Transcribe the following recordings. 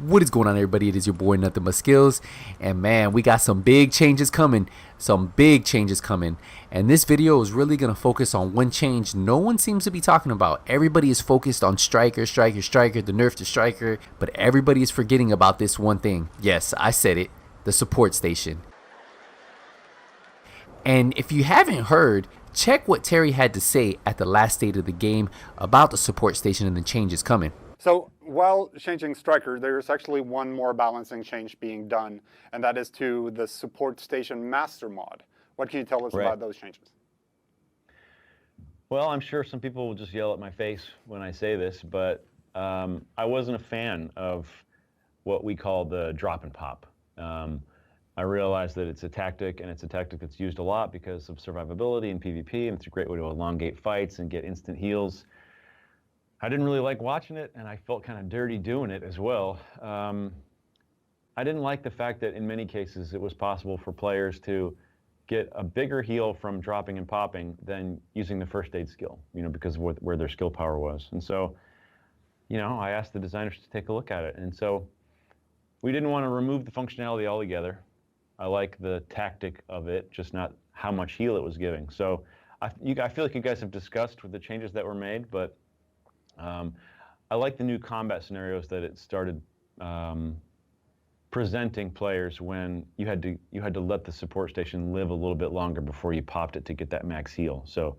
What is going on, everybody? It is your boy Nothing But Skills, and man, we got some big changes coming. And this video is really gonna focus on one change no one seems to be talking about. Everybody is focused on striker, the nerf to striker, but everybody is forgetting about this one thing. Yes, I said it, the support station. And if you haven't heard, check what Terry had to say at the last state of the game about the support station and the changes coming. So while changing striker, there's actually one more balancing change being done, and that is to the support station master mod. What can you tell us about those changes? Well, I'm sure some people will just yell at my face when I say this, but I wasn't a fan of what we call the drop and pop. I realize that it's a tactic, and it's a tactic that's used a lot because of survivability and PvP, and it's a great way to elongate fights and get instant heals. I didn't really like watching it, and I felt kind of dirty doing it as well. I didn't like the fact that in many cases it was possible for players to get a bigger heal from dropping and popping than using the first aid skill, because of where their skill power was. And so, I asked the designers to take a look at it. And so we didn't want to remove the functionality altogether. I like the tactic of it, just not how much heal it was giving. So I feel like you guys have discussed with the changes that were made, but I like the new combat scenarios that it started presenting players when you had to let the support station live a little bit longer before you popped it to get that max heal. So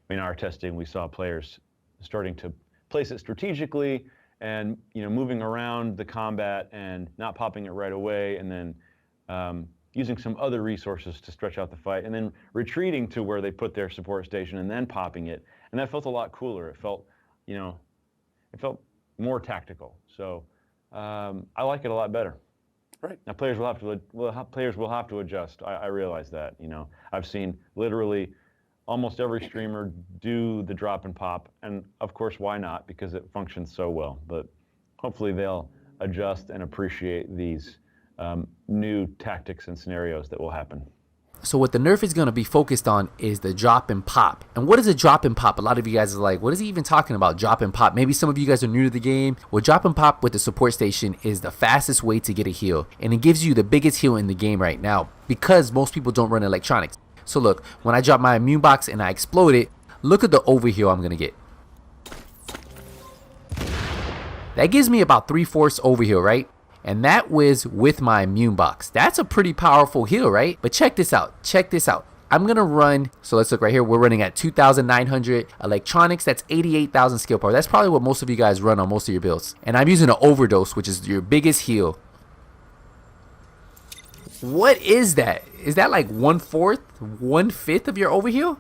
in our testing, we saw players starting to place it strategically and moving around the combat and not popping it right away, and then using some other resources to stretch out the fight, and then retreating to where they put their support station and then popping it. And that felt a lot cooler. It felt it felt more tactical. So I like it a lot better. Right. Now players will have to adjust. I realize that. I've seen literally almost every streamer do the drop and pop, and of course, why not? Because it functions so well. But hopefully they'll adjust and appreciate these new tactics and scenarios that will happen. So what the nerf is going to be focused on is the drop and pop. And what is a drop and pop? A lot of you guys are like, what is he even talking about, drop and pop? Maybe some of you guys are new to the game. Well, drop and pop with the support station is the fastest way to get a heal. And it gives you the biggest heal in the game right now because most people don't run electronics. So look, when I drop my immune box and I explode it, look at the overheal I'm going to get. That gives me about 3/4 overheal, right? And that was with my immune box. That's a pretty powerful heal, right? But check this out. I'm gonna run, so let's look right here. We're running at 2,900 electronics. That's 88,000 skill power. That's probably what most of you guys run on most of your builds. And I'm using an overdose, which is your biggest heal. What is that? Is that like 1/4, 1/5 of your overheal?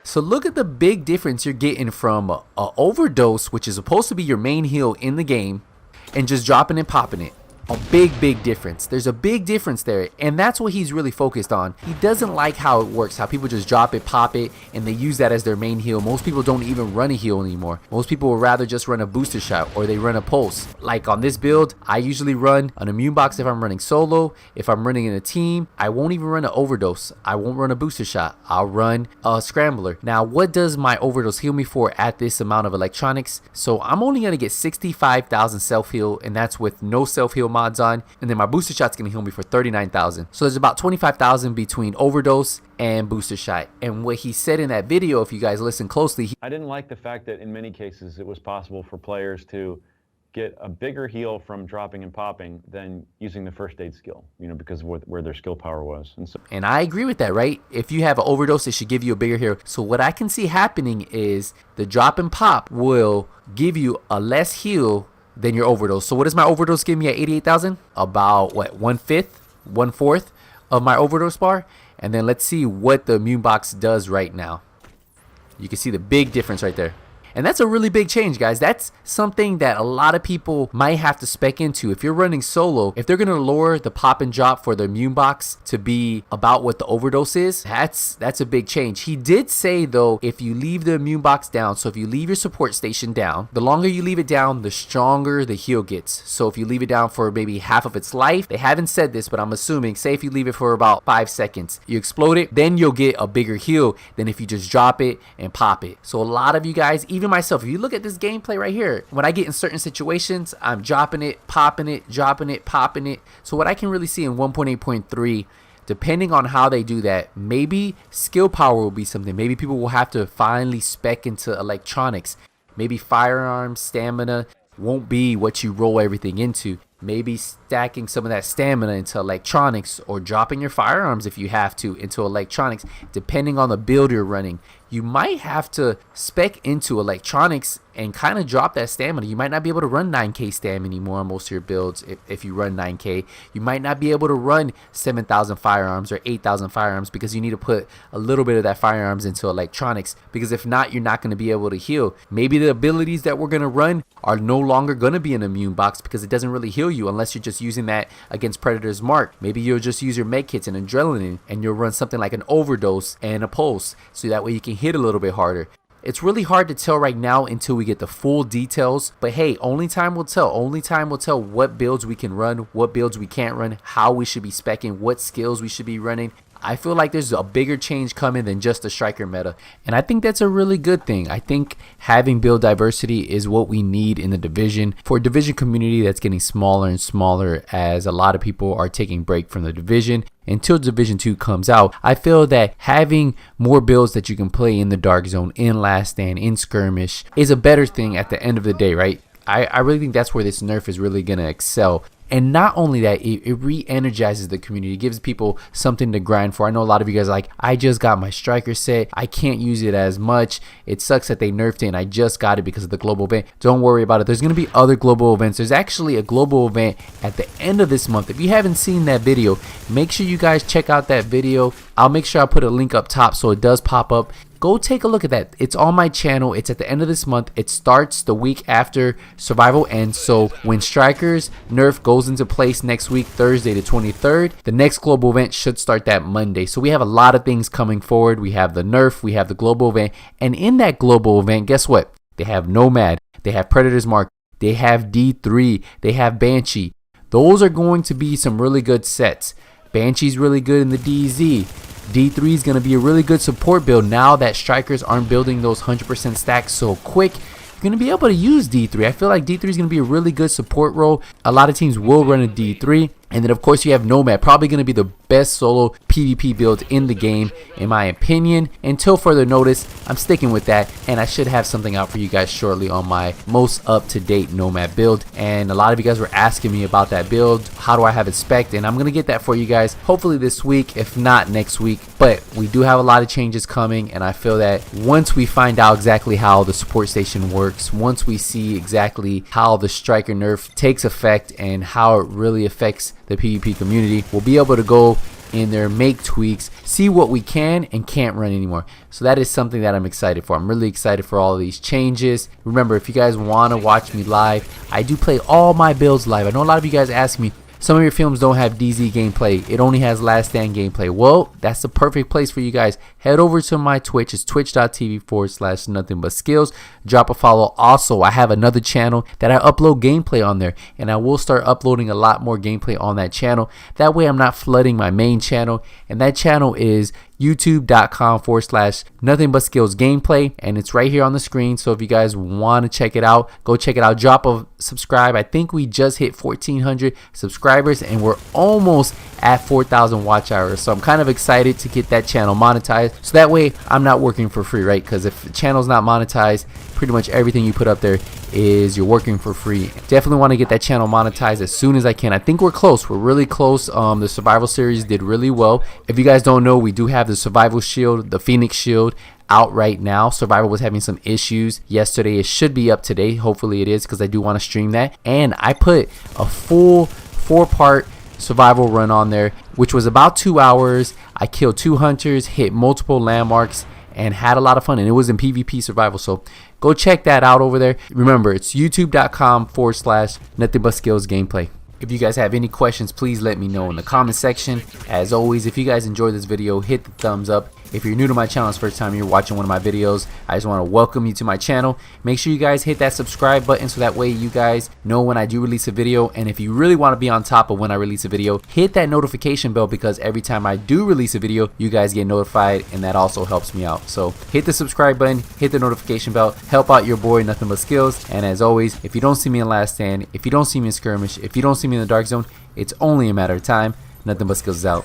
So look at the big difference you're getting from a overdose, which is supposed to be your main heal in the game, and just dropping and popping it. A big difference. There's a big difference there, and that's what he's really focused on. He doesn't like how it works, how people just drop it, pop it, and they use that as their main heal. Most people don't even run a heal anymore. Most people would rather just run a booster shot, or they run a pulse. Like on this build, I usually run an immune box if I'm running solo. If I'm running in a team, I won't even run an overdose. I won't run a booster shot. I'll run a scrambler. Now, what does my overdose heal me for at this amount of electronics? So I'm only going to get 65,000 self-heal, and that's with no self-heal mods on, and then my booster shot's gonna heal me for 39,000. So there's about 25,000 between overdose and booster shot. And what he said in that video, if you guys listen closely, I didn't like the fact that in many cases it was possible for players to get a bigger heal from dropping and popping than using the first aid skill, because of where their skill power was. And I agree with that, right? If you have an overdose, it should give you a bigger heal. So what I can see happening is the drop and pop will give you a less heal than your overdose. So what does my overdose give me at 88,000? About what, 1/5, 1/4 of my overdose bar? And then let's see what the immune box does right now. You can see the big difference right there. And that's a really big change, guys. That's something that a lot of people might have to spec into. If you're running solo, if they're going to lower the pop and drop for the immune box to be about what the overdose is, that's a big change. He did say, though, if you leave the immune box down, so if you leave your support station down, the longer you leave it down, the stronger the heal gets. So if you leave it down for maybe half of its life, they haven't said this, but I'm assuming, say if you leave it for about 5 seconds, you explode it, then you'll get a bigger heal than if you just drop it and pop it. So a lot of you guys, even even myself, if you look at this gameplay right here, when I get in certain situations, I'm dropping it, popping it, dropping it, popping it. So what I can really see in 1.8.3, depending on how they do that, maybe skill power will be something. Maybe people will have to finally spec into electronics. Maybe firearms, stamina won't be what you roll everything into. Maybe stacking some of that stamina into electronics, or dropping your firearms if you have to into electronics, depending on the build you're running. You might have to spec into electronics and kind of drop that stamina. You might not be able to run 9k stam anymore on most of your builds if you run 9k. You might not be able to run 7,000 firearms or 8,000 firearms because you need to put a little bit of that firearms into electronics, because if not, you're not going to be able to heal. Maybe the abilities that we're going to run are no longer going to be an immune box because it doesn't really heal you unless you're just using that against Predator's Mark. Maybe you'll just use your med kits and adrenaline, and you'll run something like an Overdose and a Pulse, so that way you can hit a little bit harder. It's really hard to tell right now until we get the full details, but hey, only time will tell. Only time will tell what builds we can run, what builds we can't run, how we should be speccing, what skills we should be running. I feel like there's a bigger change coming than just the striker meta, and I think that's a really good thing. I think having build diversity is what we need in the division, for a division community that's getting smaller and smaller as a lot of people are taking break from the division until Division 2 comes out. I feel that having more builds that you can play in the Dark Zone, in Last Stand, in Skirmish is a better thing at the end of the day, right? I really think that's where this nerf is really going to excel. And not only that, it re-energizes the community. It gives people something to grind for. I know a lot of you guys are like, I just got my striker set. I can't use it as much. It sucks that they nerfed it and I just got it because of the global event. Don't worry about it. There's going to be other global events. There's actually a global event at the end of this month. If you haven't seen that video, make sure you guys check out that video. I'll make sure I put a link up top so it does pop up. Go take a look at that. It's on my channel. It's at the end of this month. It starts the week after Survival ends. So when Strikers Nerf goes into place next week, Thursday the 23rd, the next global event should start that Monday. So we have a lot of things coming forward. We have the Nerf, we have the global event, and in that global event, guess what? They have Nomad, they have Predator's Mark, they have D3, they have Banshee. Those are going to be some really good sets. Banshee's really good in the DZ. D3 is going to be a really good support build now that strikers aren't building those 100% stacks so quick. You're going to be able to use D3. I feel like D3 is going to be a really good support role. A lot of teams will run a D3. And then of course you have Nomad, probably going to be the best solo PvP build in the game in my opinion. Until further notice, I'm sticking with that, and I should have something out for you guys shortly on my most up-to-date Nomad build. And a lot of you guys were asking me about that build. How do I have it spec'd? And I'm going to get that for you guys hopefully this week, if not next week. But we do have a lot of changes coming, and I feel that once we find out exactly how the support station works, once we see exactly how the striker nerf takes effect and how it really affects the PvP community, we'll be able to go in there, make tweaks, see what we can and can't run anymore. So that is something that I'm excited for. I'm really excited for all of these changes. Remember, if you guys want to watch me live, I do play all my builds live. I know a lot of you guys ask me, some of your films don't have DZ gameplay, it only has Last Stand gameplay. Well, that's the perfect place for you guys. Head over to my Twitch. It's twitch.tv/nothingbutskills. Drop a follow. Also, I have another channel that I upload gameplay on there, and I will start uploading a lot more gameplay on that channel. That way I'm not flooding my main channel, and that channel is youtube.com/nothingbutskillsgameplay, and it's right here on the screen. So if you guys want to check it out, go check it out. Drop a subscribe. I think we just hit 1,400 subscribers and we're almost at 4,000 watch hours, so I'm kind of excited to get that channel monetized, so that way I'm not working for free, right? Because if the channel's not monetized, pretty much everything you put up there is you're working for free. Definitely want to get that channel monetized as soon as I can. I think we're close. We're really close. The survival series did really well. If you guys don't know, we do have the survival shield, the Phoenix shield, out right now. Survival was having some issues yesterday. It should be up today. Hopefully it is, because I do want to stream that. And I put a full 4-part survival run on there, which was about 2 hours. I killed 2 hunters, hit multiple landmarks, and had a lot of fun, and it was in PvP survival. So go check that out over there. Remember, it's youtube.com/nothingbutskillsgameplay. If you guys have any questions, please let me know in the comment section. As always, if you guys enjoyed this video, hit the thumbs up. If you're new to my channel, it's the first time you're watching one of my videos, I just want to welcome you to my channel. Make sure you guys hit that subscribe button so that way you guys know when I do release a video. And if you really want to be on top of when I release a video, hit that notification bell, because every time I do release a video, you guys get notified, and that also helps me out. So hit the subscribe button, hit the notification bell, help out your boy Nothing But Skills. And as always, if you don't see me in Last Stand, if you don't see me in Skirmish, if you don't see me in the Dark Zone, it's only a matter of time. Nothing But Skills is out.